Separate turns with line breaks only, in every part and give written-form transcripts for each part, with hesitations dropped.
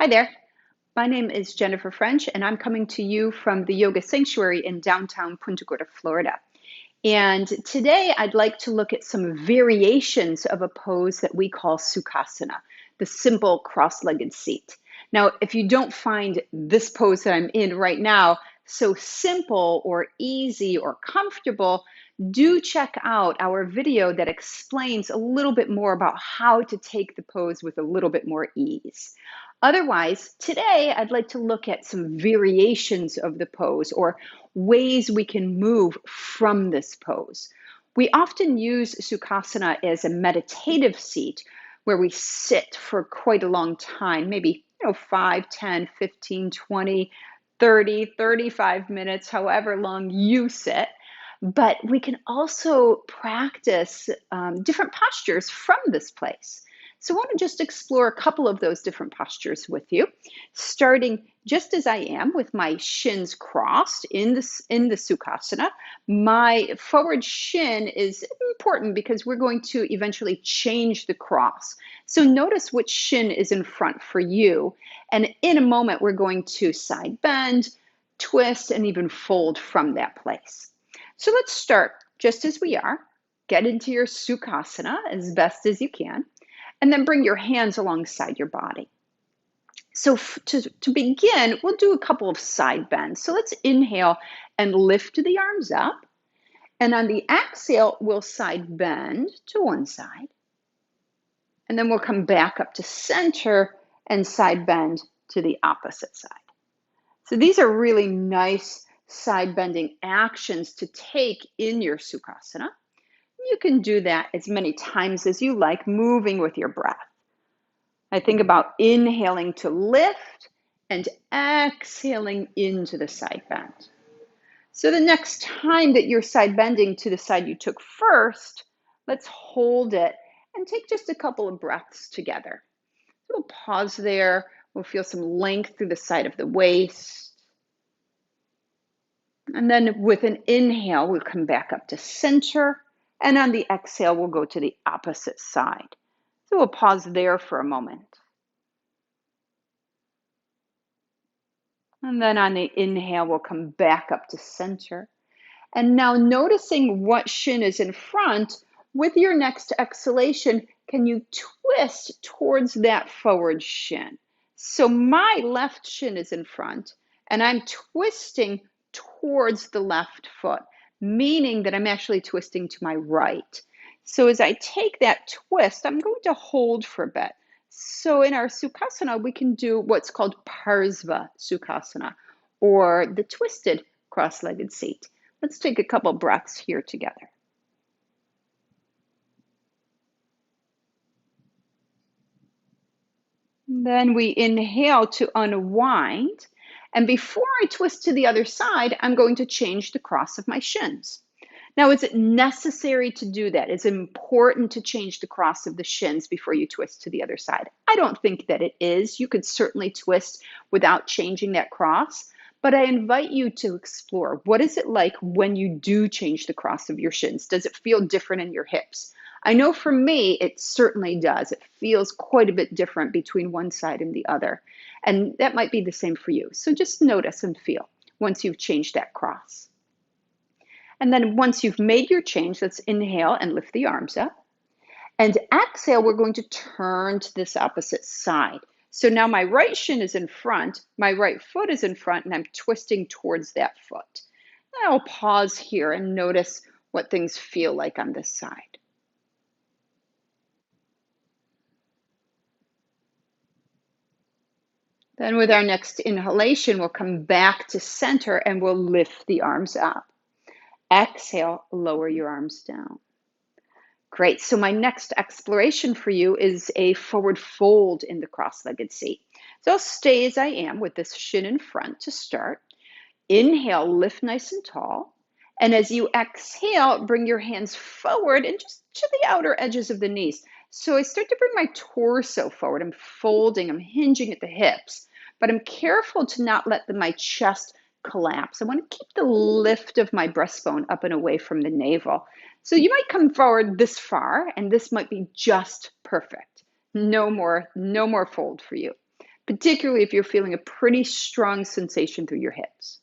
Hi there. My name is Jennifer French, and I'm coming to you from the Yoga Sanctuary in downtown Punta Gorda, Florida. And today I'd like to look at some variations of a pose that we call Sukhasana, the simple cross-legged seat. Now, if you don't find this pose that I'm in right now so simple or easy or comfortable, do check out our video that explains a little bit more about how to take the pose with a little bit more ease. Otherwise, today I'd like to look at some variations of the pose or ways we can move from this pose. We often use Sukhasana as a meditative seat where we sit for quite a long time, maybe 5, 10, 15, 20, 30, 35 minutes, however long you sit. But we can also practice different postures from this place. So I want to just explore a couple of those different postures with you, starting just as I am with my shins crossed in the Sukhasana. My forward shin is important because we're going to eventually change the cross. So notice which shin is in front for you. And in a moment, we're going to side bend, twist, and even fold from that place. So let's start just as we are. Get into your Sukhasana as best as you can. And then bring your hands alongside your body. So to begin, we'll do a couple of side bends. So let's inhale and lift the arms up. And on the exhale, we'll side bend to one side. And then we'll come back up to center and side bend to the opposite side. So these are really nice side bending actions to take in your Sukhasana. You can do that as many times as you like, moving with your breath. I think about inhaling to lift and exhaling into the side bend. So the next time that you're side bending to the side you took first, let's hold it and take just a couple of breaths together. We'll pause there. We'll feel some length through the side of the waist. And then with an inhale, we'll come back up to center. And on the exhale, we'll go to the opposite side. So we'll pause there for a moment. And then on the inhale, we'll come back up to center. And now noticing what shin is in front, with your next exhalation, can you twist towards that forward shin? So my left shin is in front, and I'm twisting towards the left foot, meaning that I'm actually twisting to my right. So as I take that twist, I'm going to hold for a bit. So in our Sukhasana, we can do what's called Parsva Sukhasana, or the twisted cross-legged seat. Let's take a couple breaths here together. Then we inhale to unwind. And before I twist to the other side, I'm going to change the cross of my shins. Now, is it necessary to do that? Is it important to change the cross of the shins before you twist to the other side? I don't think that it is. You could certainly twist without changing that cross, but I invite you to explore. What is it like when you do change the cross of your shins? Does it feel different in your hips? I know for me, it certainly does. It feels quite a bit different between one side and the other. And that might be the same for you. So just notice and feel once you've changed that cross. And then once you've made your change, let's inhale and lift the arms up. And exhale, we're going to turn to this opposite side. So now my right shin is in front, my right foot is in front, and I'm twisting towards that foot. And I'll pause here and notice what things feel like on this side. Then with our next inhalation, we'll come back to center and we'll lift the arms up. Exhale, lower your arms down. Great. So my next exploration for you is a forward fold in the cross-legged seat. So I'll stay as I am with this shin in front to start. Inhale, lift nice and tall. And as you exhale, bring your hands forward and just to the outer edges of the knees. So I start to bring my torso forward. I'm folding, I'm hinging at the hips, but I'm careful to not let my chest collapse. I want to keep the lift of my breastbone up and away from the navel. So you might come forward this far, and this might be just perfect. No more fold for you. particularly if you're feeling a pretty strong sensation through your hips.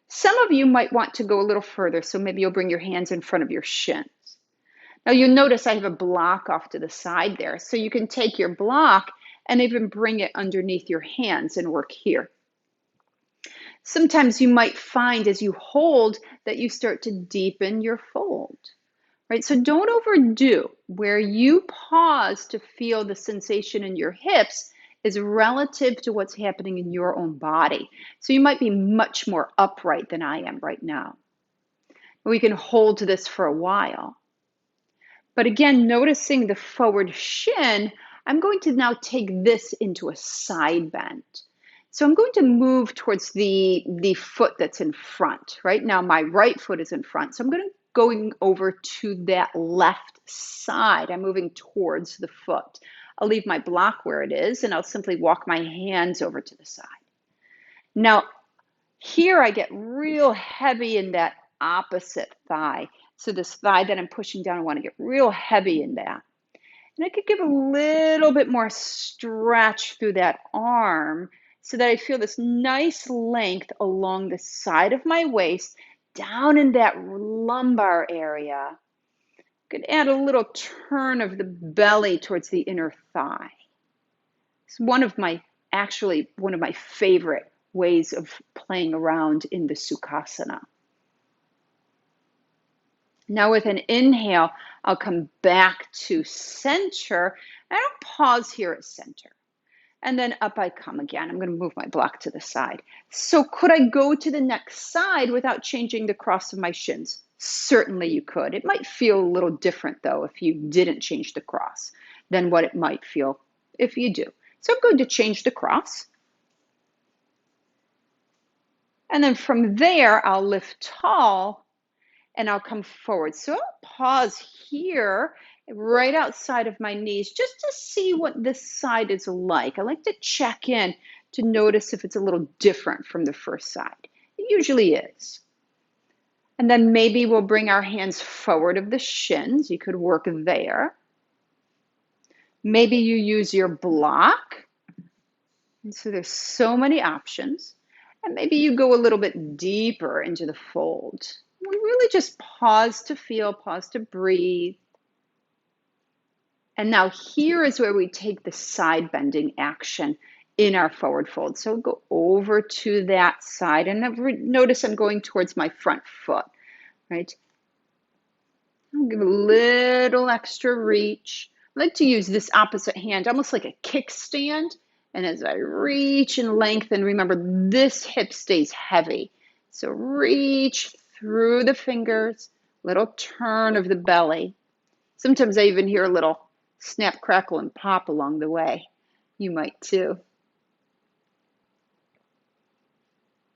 Some of you might want to go a little further, so maybe you'll bring your hands in front of your shins. Now you'll notice I have a block off to the side there, so you can take your block and even bring it underneath your hands and work here. Sometimes you might find as you hold that you start to deepen your fold, right? So don't overdo. Where you pause to feel the sensation in your hips is relative to what's happening in your own body. So you might be much more upright than I am right now. We can hold to this for a while. But again, noticing the forward shin, I'm going to now take this into a side bend. So I'm going to move towards the foot that's in front. Right now, my right foot is in front. So I'm going over to that left side. I'm moving towards the foot. I'll leave my block where it is, and I'll simply walk my hands over to the side. Now, here I get real heavy in that opposite thigh. So this thigh that I'm pushing down, I want to get real heavy in that. And I could give a little bit more stretch through that arm so that I feel this nice length along the side of my waist, down in that lumbar area. I could add a little turn of the belly towards the inner thigh. It's actually one of my favorite ways of playing around in the Sukhasana. Now with an inhale, I'll come back to center. I don't pause here at center. And then up I come again. I'm going to move my block to the side. So could I go to the next side without changing the cross of my shins? Certainly you could. It might feel a little different though if you didn't change the cross than what it might feel if you do. So I'm going to change the cross. And then from there, I'll lift tall and I'll come forward. So I'll pause here right outside of my knees just to see what this side is like. I like to check in to notice if it's a little different from the first side. It usually is. And then maybe we'll bring our hands forward of the shins. You could work there. Maybe you use your block. And so there's so many options. And maybe you go a little bit deeper into the fold. We really just pause to feel, pause to breathe. And now here is where we take the side bending action in our forward fold. So go over to that side and notice I'm going towards my front foot, right? I'll give a little extra reach. I like to use this opposite hand almost like a kickstand. And as I reach and lengthen, remember this hip stays heavy. So reach through the fingers, little turn of the belly. Sometimes I even hear a little snap, crackle, and pop along the way. You might too.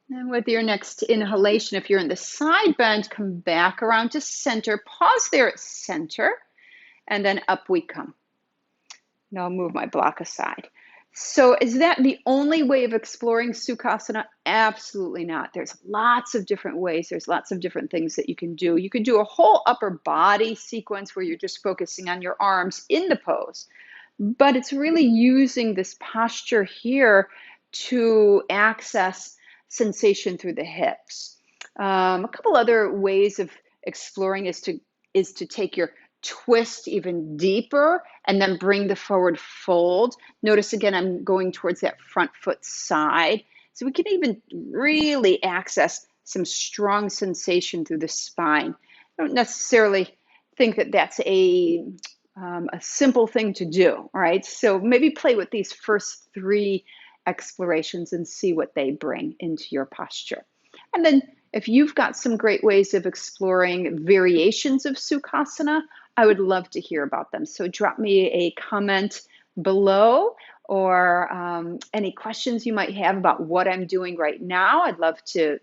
And with your next inhalation, if you're in the side bend, come back around to center. Pause there at center, and then up we come. Now I'll move my block aside. So is that the only way of exploring Sukhasana? Absolutely not. There's lots of different ways. There's lots of different things that you can do. You could do a whole upper body sequence where you're just focusing on your arms in the pose. But it's really using this posture here to access sensation through the hips. A couple other ways of exploring is to take your twist even deeper and then bring the forward fold. Notice again, I'm going towards that front foot side. So we can even really access some strong sensation through the spine. I don't necessarily think that that's a simple thing to do, right? So maybe play with these first 3 explorations and see what they bring into your posture. And then if you've got some great ways of exploring variations of Sukhasana, I would love to hear about them. So drop me a comment below or any questions you might have about what I'm doing right now. I'd love to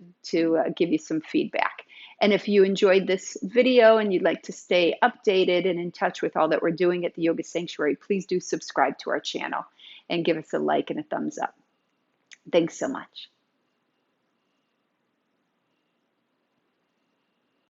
give you some feedback. And if you enjoyed this video and you'd like to stay updated and in touch with all that we're doing at the Yoga Sanctuary, please do subscribe to our channel and give us a like and a thumbs up. Thanks so much.